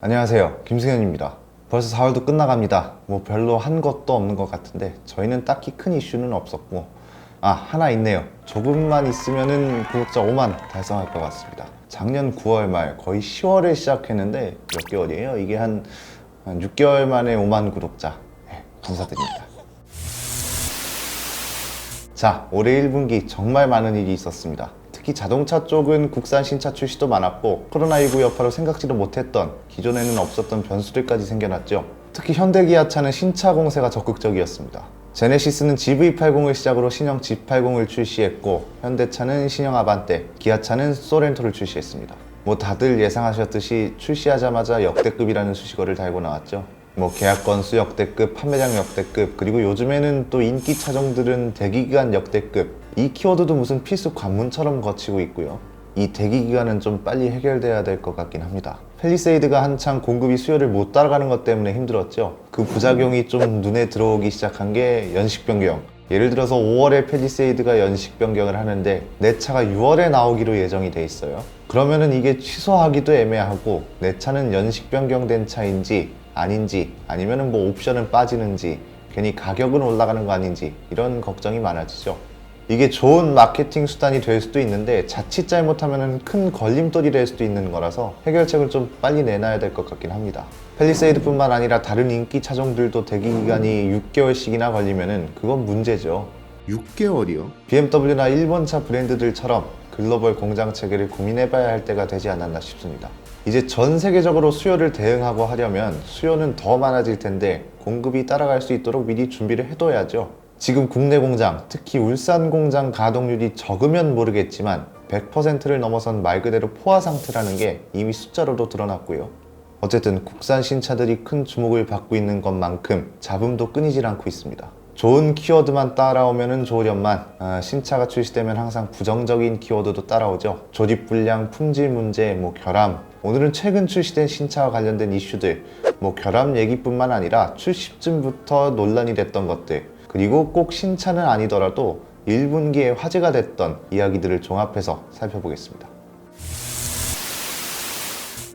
안녕하세요, 김승현입니다. 벌써 4월도 끝나갑니다. 뭐 별로 한 것도 없는 것 같은데 저희는 딱히 큰 이슈는 없었고, 하나 있네요. 조금만 있으면은 구독자 5만 달성할 것 같습니다. 작년 9월 말 거의 10월에 시작했는데 몇 개월이에요? 이게 한 6개월 만에 5만 구독자. 감사드립니다. 자, 올해 1분기 정말 많은 일이 있었습니다. 특히 자동차 쪽은 국산 신차 출시도 많았고, 코로나19 여파로 생각지도 못했던, 기존에는 없었던 변수들까지 생겨났죠. 특히 현대기아차는 신차 공세가 적극적이었습니다. 제네시스는 GV80을 시작으로 신형 G80을 출시했고, 현대차는 신형 아반떼, 기아차는 소렌토를 출시했습니다. 뭐 다들 예상하셨듯이 출시하자마자 역대급이라는 수식어를 달고 나왔죠. 뭐 계약 건수 역대급, 판매량 역대급, 그리고 요즘에는 또 인기 차종들은 대기기간 역대급, 이 키워드도 무슨 필수 관문처럼 거치고 있고요. 이 대기기간은 좀 빨리 해결돼야 될 것 같긴 합니다. 팰리세이드가 한창 공급이 수요를 못 따라가는 것 때문에 힘들었죠. 그 부작용이 좀 눈에 들어오기 시작한 게 연식 변경. 예를 들어서 5월에 팰리세이드가 연식 변경을 하는데 내 차가 6월에 나오기로 예정이 돼 있어요. 그러면은 이게 취소하기도 애매하고, 내 차는 연식 변경된 차인지 아닌지, 아니면은 뭐 옵션은 빠지는지, 괜히 가격은 올라가는 거 아닌지, 이런 걱정이 많아지죠. 이게 좋은 마케팅 수단이 될 수도 있는데 자칫 잘못하면 큰 걸림돌이 될 수도 있는 거라서 해결책을 좀 빨리 내놔야 될 것 같긴 합니다. 팰리세이드뿐만 아니라 다른 인기 차종들도 대기기간이 6개월씩이나 걸리면은 그건 문제죠. 6개월이요? BMW나 일본차 브랜드들처럼 글로벌 공장 체계를 고민해봐야 할 때가 되지 않았나 싶습니다. 이제 전 세계적으로 수요를 대응하고 하려면 수요는 더 많아질 텐데 공급이 따라갈 수 있도록 미리 준비를 해둬야죠. 지금 국내 공장, 특히 울산 공장 가동률이 적으면 모르겠지만 100%를 넘어선 말 그대로 포화 상태라는 게 이미 숫자로도 드러났고요. 어쨌든 국산 신차들이 큰 주목을 받고 있는 것만큼 잡음도 끊이질 않고 있습니다. 좋은 키워드만 따라오면 좋으련만 신차가 출시되면 항상 부정적인 키워드도 따라오죠. 조립 불량, 품질 문제, 결함. 오늘은 최근 출시된 신차와 관련된 이슈들, 결함 얘기뿐만 아니라 출시쯤부터 논란이 됐던 것들, 그리고 꼭 신차는 아니더라도 1분기에 화제가 됐던 이야기들을 종합해서 살펴보겠습니다.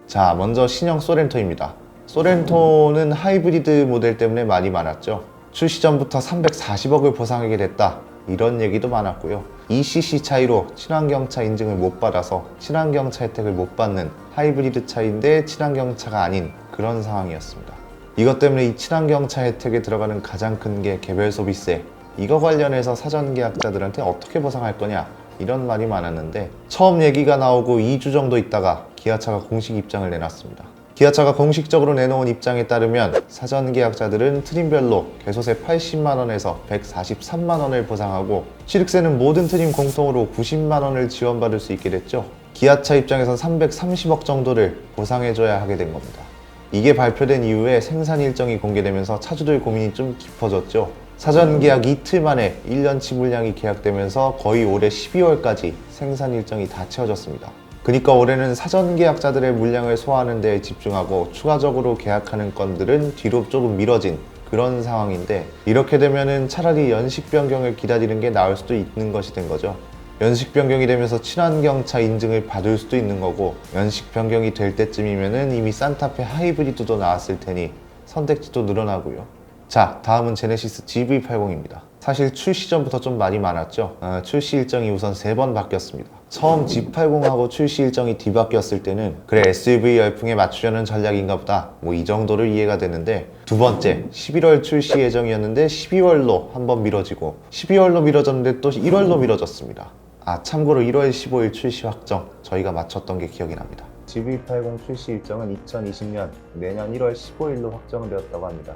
자, 먼저 신형 소렌토입니다. 소렌토는 하이브리드 모델 때문에 말이 많았죠. 출시 전부터 340억을 보상하게 됐다, 이런 얘기도 많았고요. 2cc 차이로 친환경차 인증을 못 받아서 친환경차 혜택을 못 받는 하이브리드 차인데 친환경차가 아닌 그런 상황이었습니다. 이것 때문에 이 친환경차 혜택에 들어가는 가장 큰 게 개별 소비세, 이거 관련해서 사전 계약자들한테 어떻게 보상할 거냐, 이런 말이 많았는데, 처음 얘기가 나오고 2주 정도 있다가 기아차가 공식 입장을 내놨습니다. 기아차가 공식적으로 내놓은 입장에 따르면 사전 계약자들은 트림별로 개소세 80만원에서 143만원을 보상하고, 취득세는 모든 트림 공통으로 90만원을 지원받을 수 있게 됐죠. 기아차 입장에선 330억 정도를 보상해줘야 하게 된 겁니다. 이게 발표된 이후에 생산 일정이 공개되면서 차주들 고민이 좀 깊어졌죠. 사전 계약 이틀 만에 1년치 물량이 계약되면서 거의 올해 12월까지 생산 일정이 다 채워졌습니다. 그러니까 올해는 사전 계약자들의 물량을 소화하는 데 집중하고 추가적으로 계약하는 건들은 뒤로 조금 미뤄진 그런 상황인데, 이렇게 되면은 차라리 연식 변경을 기다리는 게 나을 수도 있는 것이 된 거죠. 연식 변경이 되면서 친환경차 인증을 받을 수도 있는 거고, 연식 변경이 될 때쯤이면은 이미 산타페 하이브리드도 나왔을 테니 선택지도 늘어나고요. 자, 다음은 제네시스 GV80입니다. 사실 출시 전부터 좀 말이 많았죠. 출시 일정이 우선 3번 바뀌었습니다. 처음 G80하고 출시 일정이 뒤바뀌었을 때는 그래, SUV 열풍에 맞추려는 전략인가 보다, 이 정도를 이해가 되는데, 두 번째 11월 출시 예정이었는데 12월로 한번 미뤄지고, 12월로 미뤄졌는데 또 1월로 미뤄졌습니다. 참고로 1월 15일 출시 확정, 저희가 맞췄던 게 기억이 납니다. GV80 출시 일정은 2020년 내년 1월 15일로 확정되었다고 합니다.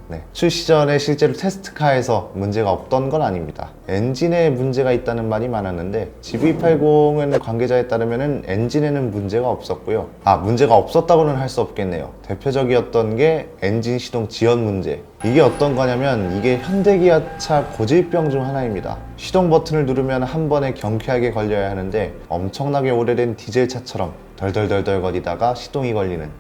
네. 출시 전에 실제로 테스트카에서 문제가 없던 건 아닙니다. 엔진에 문제가 있다는 말이 많았는데, GV80은 관계자에 따르면 엔진에는 문제가 없었고요. 문제가 없었다고는 할 수 없겠네요. 대표적이었던 게 엔진 시동 지연 문제. 이게 어떤 거냐면, 이게 현대기아차 고질병 중 하나입니다. 시동 버튼을 누르면 한 번에 경쾌하게 걸려야 하는데 엄청나게 오래된 디젤차처럼 덜덜덜덜 거리다가 시동이 걸리는.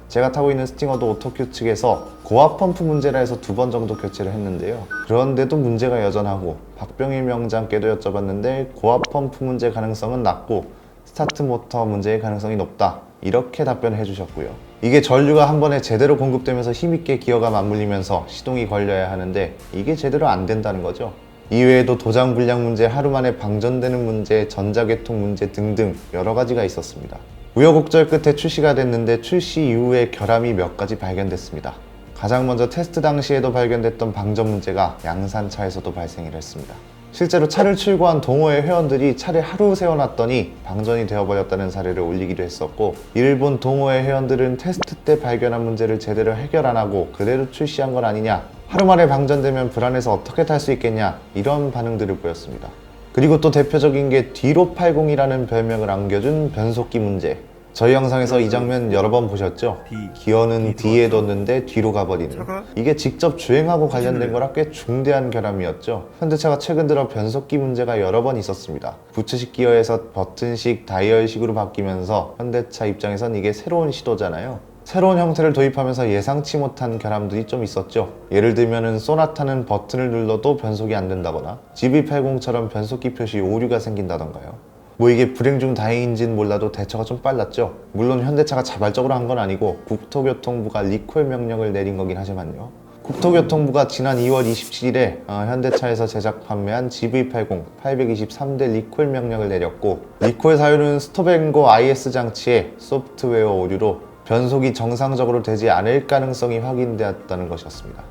제가 타고 있는 스팅어도 오토큐 측에서 고압 펌프 문제라 해서 2번 정도 교체를 했는데요. 그런데도 문제가 여전하고, 박병일 명장께도 여쭤봤는데 고압 펌프 문제 가능성은 낮고 스타트 모터 문제의 가능성이 높다, 이렇게 답변을 해주셨고요. 이게 전류가 한 번에 제대로 공급되면서 힘있게 기어가 맞물리면서 시동이 걸려야 하는데 이게 제대로 안 된다는 거죠. 이외에도 도장 불량 문제, 하루 만에 방전되는 문제, 전자계통 문제 등등 여러 가지가 있었습니다. 우여곡절 끝에 출시가 됐는데 출시 이후에 결함이 몇 가지 발견됐습니다. 가장 먼저 테스트 당시에도 발견됐던 방전 문제가 양산차에서도 발생을 했습니다. 실제로 차를 출고한 동호회 회원들이 차를 하루 세워놨더니 방전이 되어버렸다는 사례를 올리기도 했었고, 일본 동호회 회원들은 테스트 때 발견한 문제를 제대로 해결 안 하고 그대로 출시한 건 아니냐, 하루 만에 방전되면 불안해서 어떻게 탈 수 있겠냐, 이런 반응들을 보였습니다. 그리고 또 대표적인 게 뒤로 80이라는 별명을 안겨준 변속기 문제. 저희 영상에서 이 장면 여러 번 보셨죠? 기어는 D에 뒀는데 뒤로 가버리는, 이게 직접 주행하고 관련된 거라 꽤 중대한 결함이었죠. 현대차가 최근 들어 변속기 문제가 여러 번 있었습니다. 부츠식 기어에서 버튼식, 다이얼식으로 바뀌면서 현대차 입장에선 이게 새로운 시도잖아요. 새로운 형태를 도입하면서 예상치 못한 결함들이 좀 있었죠. 예를 들면은 소나타는 버튼을 눌러도 변속이 안 된다거나 GV80처럼 변속기 표시 오류가 생긴다던가요. 뭐 이게 불행 중 다행인지는 몰라도 대처가 좀 빨랐죠. 물론 현대차가 자발적으로 한 건 아니고 국토교통부가 리콜 명령을 내린 거긴 하지만요. 국토교통부가 지난 2월 27일에 현대차에서 제작 판매한 GV80 823대 리콜 명령을 내렸고, 리콜 사유는 스톱앤고 IS 장치의 소프트웨어 오류로 변속이 정상적으로 되지 않을 가능성이 확인되었다는 것이었습니다.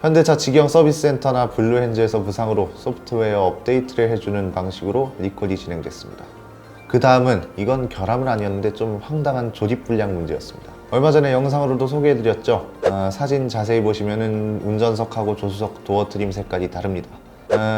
현대차 직영 서비스센터나 블루헨즈에서 무상으로 소프트웨어 업데이트를 해주는 방식으로 리콜이 진행됐습니다. 그 다음은, 이건 결함은 아니었는데 좀 황당한 조립 불량 문제였습니다. 얼마 전에 영상으로도 소개해드렸죠. 사진 자세히 보시면은 운전석하고 조수석 도어 트림 색깔이 다릅니다.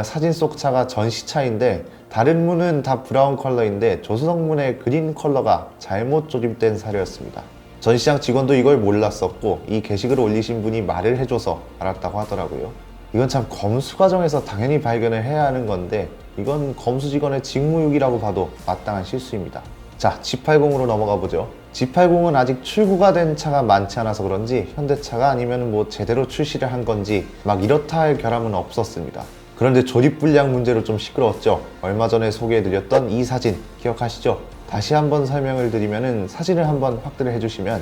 사진 속 차가 전시차인데 다른 문은 다 브라운 컬러인데 조수석 문의 그린 컬러가 잘못 조립된 사례였습니다. 전시장 직원도 이걸 몰랐었고, 이 게시글을 올리신 분이 말을 해줘서 알았다고 하더라고요. 이건 참 검수 과정에서 당연히 발견을 해야 하는 건데, 이건 검수 직원의 직무유기라고 봐도 마땅한 실수입니다. 자, G80으로 넘어가 보죠. G80은 아직 출고가 된 차가 많지 않아서 그런지 현대차가 아니면 뭐 제대로 출시를 한 건지 막 이렇다 할 결함은 없었습니다. 그런데 조립 불량 문제로 좀 시끄러웠죠. 얼마 전에 소개해드렸던 이 사진 기억하시죠? 다시 한번 설명을 드리면은, 사진을 한번 확대를 해주시면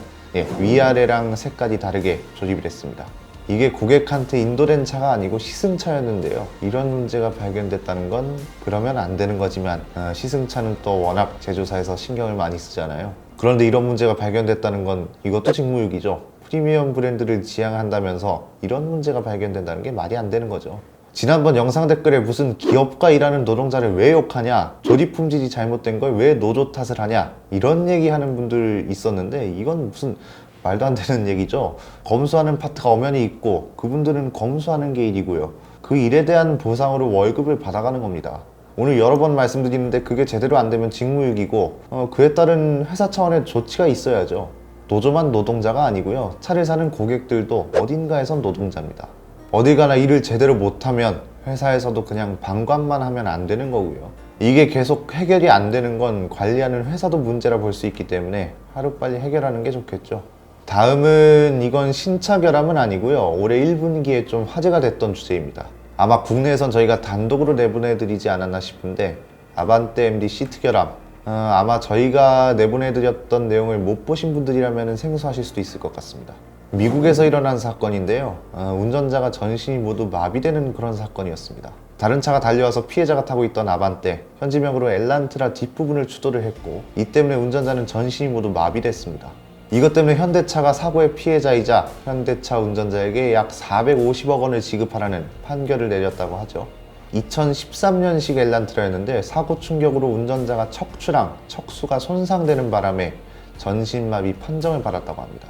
위아래랑 색깔이 다르게 조립이 됐습니다. 이게 고객한테 인도된 차가 아니고 시승차였는데요. 이런 문제가 발견됐다는 건 그러면 안 되는 거지만, 시승차는 또 워낙 제조사에서 신경을 많이 쓰잖아요. 그런데 이런 문제가 발견됐다는 건 이것도 직무유기죠. 프리미엄 브랜드를 지향한다면서 이런 문제가 발견된다는 게 말이 안 되는 거죠. 지난번 영상 댓글에 무슨 기업가 일하는 노동자를 왜 욕하냐, 조립 품질이 잘못된 걸 왜 노조 탓을 하냐, 이런 얘기하는 분들 있었는데, 이건 무슨 말도 안 되는 얘기죠. 검수하는 파트가 엄연히 있고 그분들은 검수하는 게 일이고요. 그 일에 대한 보상으로 월급을 받아가는 겁니다. 오늘 여러 번 말씀드리는데 그게 제대로 안 되면 직무유기고, 그에 따른 회사 차원의 조치가 있어야죠. 노조만 노동자가 아니고요. 차를 사는 고객들도 어딘가에선 노동자입니다. 어딜 가나 일을 제대로 못하면 회사에서도 그냥 방관만 하면 안 되는 거고요. 이게 계속 해결이 안 되는 건 관리하는 회사도 문제라 볼 수 있기 때문에 하루빨리 해결하는 게 좋겠죠. 다음은, 이건 신차 결함은 아니고요. 올해 1분기에 좀 화제가 됐던 주제입니다. 아마 국내에선 저희가 단독으로 내보내드리지 않았나 싶은데, 아반떼 MD 시트 결함. 아마 저희가 내보내드렸던 내용을 못 보신 분들이라면 생소하실 수도 있을 것 같습니다. 미국에서 일어난 사건인데요. 운전자가 전신이 모두 마비되는 그런 사건이었습니다. 다른 차가 달려와서 피해자가 타고 있던 아반떼, 현지명으로 엘란트라 뒷부분을 추돌을 했고, 이 때문에 운전자는 전신이 모두 마비됐습니다. 이것 때문에 현대차가 사고의 피해자이자 현대차 운전자에게 약 450억 원을 지급하라는 판결을 내렸다고 하죠. 2013년식 엘란트라였는데 사고 충격으로 운전자가 척추랑 척수가 손상되는 바람에 전신마비 판정을 받았다고 합니다.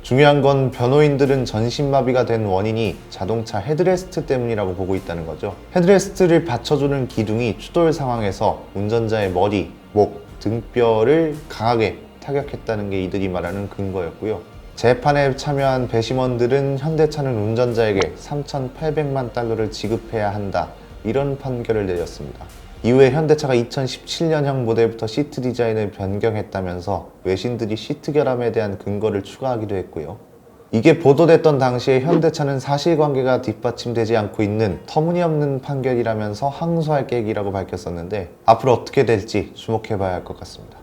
중요한 건 변호인들은 전신마비가 된 원인이 자동차 헤드레스트 때문이라고 보고 있다는 거죠. 헤드레스트를 받쳐주는 기둥이 추돌 상황에서 운전자의 머리, 목, 등뼈를 강하게 타격했다는 게 이들이 말하는 근거였고요. 재판에 참여한 배심원들은 현대차는 운전자에게 3,800만 달러를 지급해야 한다, 이런 판결을 내렸습니다. 이후에 현대차가 2017년형 모델부터 시트 디자인을 변경했다면서 외신들이 시트 결함에 대한 근거를 추가하기도 했고요. 이게 보도됐던 당시에 현대차는 사실관계가 뒷받침되지 않고 있는 터무니없는 판결이라면서 항소할 계획이라고 밝혔었는데, 앞으로 어떻게 될지 주목해봐야 할 것 같습니다.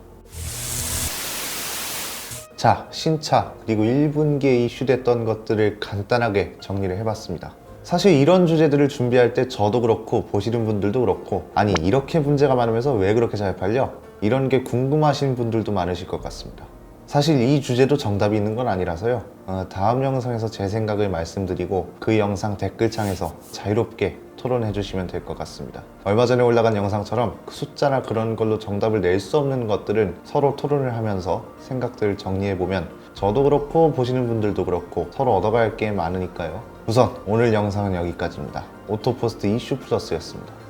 자, 신차 그리고 1분기에 이슈됐던 것들을 간단하게 정리를 해봤습니다. 사실 이런 주제들을 준비할 때 저도 그렇고 보시는 분들도 그렇고, 아니 이렇게 문제가 많으면서 왜 그렇게 잘 팔려? 이런 게 궁금하신 분들도 많으실 것 같습니다. 사실 이 주제도 정답이 있는 건 아니라서요. 다음 영상에서 제 생각을 말씀드리고 그 영상 댓글창에서 자유롭게 토론해 주시면 될 것 같습니다. 얼마 전에 올라간 영상처럼 그 숫자나 그런 걸로 정답을 낼 수 없는 것들은 서로 토론을 하면서 생각들을 정리해 보면 저도 그렇고 보시는 분들도 그렇고 서로 얻어갈 게 많으니까요. 우선 오늘 영상은 여기까지입니다. 오토포스트 이슈 플러스였습니다.